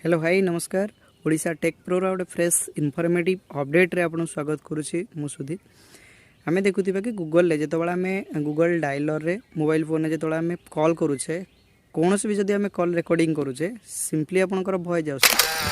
Hello hi नमस्कार। Odisha take pro गोटे fresh informative update रे आपन स्वागत करुछि मु सुधीर। आमे देखुथिबा कि गूगल रे जेतबेला आमे गूगल डायलर रे मोबाइल फोन रे जेतबेला आमे कॉल करूछे कोनोस भी जदि आमे कॉल रिकॉर्डिंग करूछे सिंपली आपनकर वॉइस जाउछ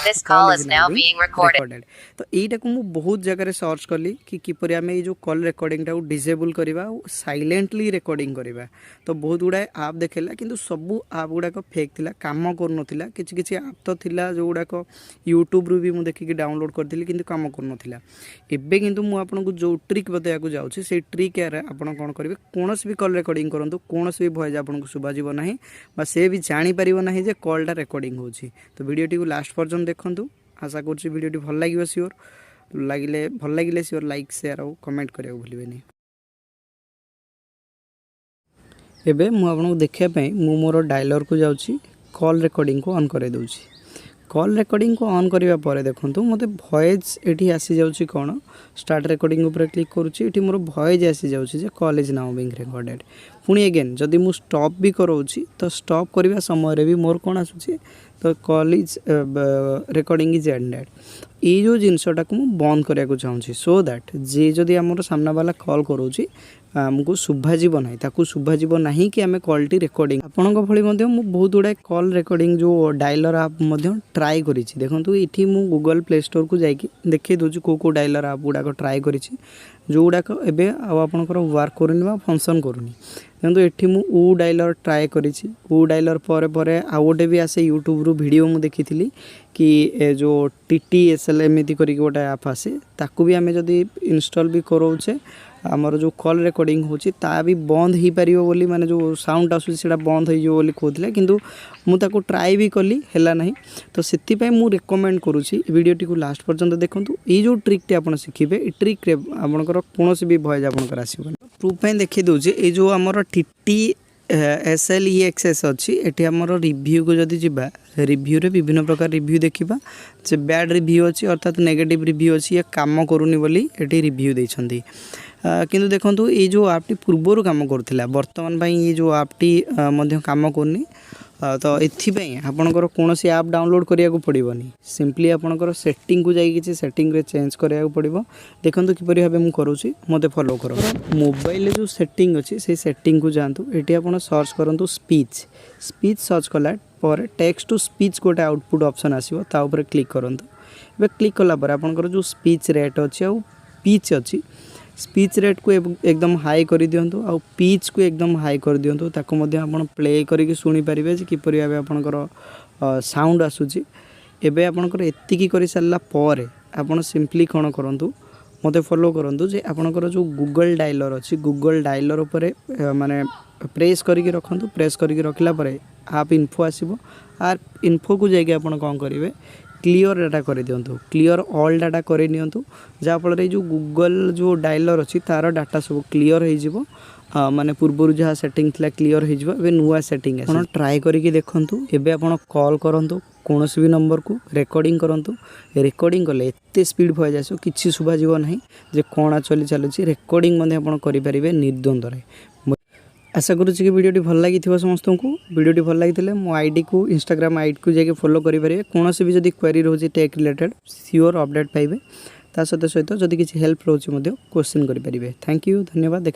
This call is now being recorded. Recorded. तो एटा को मु बहुत जगह रे सर्च करली कि किपरि आमे ए जो कॉल रिकॉर्डिंग टा डिसेबल करबा और साइलेंटली रिकॉर्डिंग करबा। तो बहुत गुडा ऐप देखेला किंतु सब ऐप गुडा को फेक थिला, काम कर नथिला। किछि किछि ऐप तो थिला जो गुडा को YouTube रु भी मु देखि कि डाउनलोड करथिली किंतु काम कर नथिला। एबे किंतु मु आपन को जो ट्रिक बतया को जाउछि से ट्रिक यार आपन कोन करबे कोनोस भी कॉल रिकॉर्डिंग करंतु कोनोस भी वॉइस आपन को सुबा जीव नाही बा से भी जानि परिबो नाही जे कॉल टा रिकॉर्डिंग होछि। तो वीडियो टी को लास्ट पर्यंत देखंतु। आशा करछि वीडियो टी भल लागियो सियोर लागिले भल लागिले सियोर लाइक शेयर और कमेंट करियो भूलिबेनी। एबे मु आपन को देखिया पई मु मोर डायलर को जाउछि कॉल रिकॉर्डिंग को ऑन करे दउछि। कॉल रिकॉर्डिंग को ऑन करिवा परे देखंतु मते वॉइस एठी आसी जाउछि कोन स्टार्ट रिकॉर्डिंग ऊपर क्लिक करूछि एठी मोर वॉइस आसी जाउछि जे call is now being recorded. पुणी अगेन जदि मु स्टॉप भी करोछि तो स्टॉप करिवा समय रे भी मोर कोन आसुछि तो call is recording is ended. ए जो जिनसटा को मु बंद करिया को चाहूछि सो दैट जे जदि हमर सामना वाला कॉल करोछि हमको शुभा जीव नाही ताकू शुभा जीव नाही कि आमे कॉल टी रिकॉर्डिंग आपन को भली मध्ये मु बहुत गुडा कॉल रिकॉर्डिंग जो डायलर ऐप मध्ये ट्राई करिछि। देखंतु इठी मु गूगल प्ले स्टोर को जाई कि देखै दोछु को डायलर ऐप गुडा को ट्राई करिछि जो गुडा को एबे आपनकर वर्क करनी बा फंक्शन करनी। किंतु एठी मु उ डायलर ट्राई करिछि उ डायलर परे परे आ गोटे भी आसे YouTube रु वीडियो मु देखिथिली कि जो TTSL एमिति करी गोटे ऐप आसे ताकू भी आमे जदी इंस्टॉल भी करोछे हमर जो कॉल रिकॉर्डिंग होची ता भी बंद ही परियो बोली माने जो साउंड आसु सेटा बंद होई जो बोली कहथिले किंतु मु ताको ट्राई भी कली हेला नाही। तो सेति पय मु रेकमेंड करूची वीडियो टी को लास्ट पर्यंत देखंतु। ए जो ट्रिक टी आपण सिखिबे ए ट्रिक रे आपनकर कोनोसी भी वॉइस आपनकर आसीबो। प्रूफ पय देखि दोजे ए जो हमर TTSLEXS अच्छी एटी हमर रिव्यू को जदी जिबा रिव्यू रे विभिन्न प्रकार रिव्यू देखिबा जे बैड रिव्यू अछि अर्थात नेगेटिव रिव्यू अछि या काम करूनी बोली एटी रिव्यू दैछंती। किंतु देखंतु ए जो ऐप टी पूर्वरु काम करथिला वर्तमान पई ए जो ऐप टी मध्य काम करनी। तो एथि पई आपनकर कोनोसी ऐप डाउनलोड करिया को पड़िबोनी सिंपली आपनकर सेटिंग को जाई कि सेटिंग रे चेंज करिया को पड़िबो। देखंतु किपरि भाबे मु करूची मते फॉलो करो। मोबाइल रे जो सेटिंग अछि से सेटिंग को जानतु एटी आपन सर्च करंतु स्पीच सर्च कला पर टेक्स्ट टू स्पीच कोटा आउटपुट ऑप्शन आसीबो ता ऊपर क्लिक करंतु। बे क्लिक कला पर आपनकर जो स्पीच रेट अछि और पिच अछि स्पीच रेट को एकदम हाई कर दियंतु आ पिच को एकदम हाई कर दियंतु ताको मध्ये आपण प्ले करिक सुनी परिबे जे किपरि भाबे आपनकर साउंड आसुची। एबे आपनकर एत्तिकी करि सल्ला परे आपण सिंपली कोन करंतु मते फॉलो करंतु जे आपनकर जो गूगल डायलर अछि गूगल डायलर ऊपर माने प्रेस करिक रखंतु। प्रेस करिक रखला परे आप इन्फो आसीबो आर इन्फो को जाय के आपण कोन करिवे क्लियर डाटा कर दियंतु क्लियर ऑल डाटा कर नियंतु जा फल रे जो गूगल जो डायलर अछि तार डाटा सब क्लियर हो जिवो। माने पूर्वरु जहा सेटिंग थिला क्लियर हो जिवो एबे नुवा सेटिंग आसी आपण ट्राई करिके देखंतु। एबे आपण कॉल करंतु कोनोसी भी नंबर को रिकॉर्डिंग करंतु। रिकॉर्डिंग कले एते स्पीड भय जासो किछि सुबा जीव नाही जे कोना चली चलुछि रिकॉर्डिंग मध्ये आपण करि परिबे निर्द्वंद रे। आशा करूँ कि वीडियो भल लगी समस्त को वीडियो भल लगी मो आईडी को इंस्टाग्राम आईडी को जाके फॉलो करेंगे। कौन से भी जब क्वेरी रोचे टेक रिलेटेड सियोर अपडेट पाइबे ता सहित जदि किसी हेल्प रोचे क्वेश्चन करेंगे। थैंक यू धन्यवाद।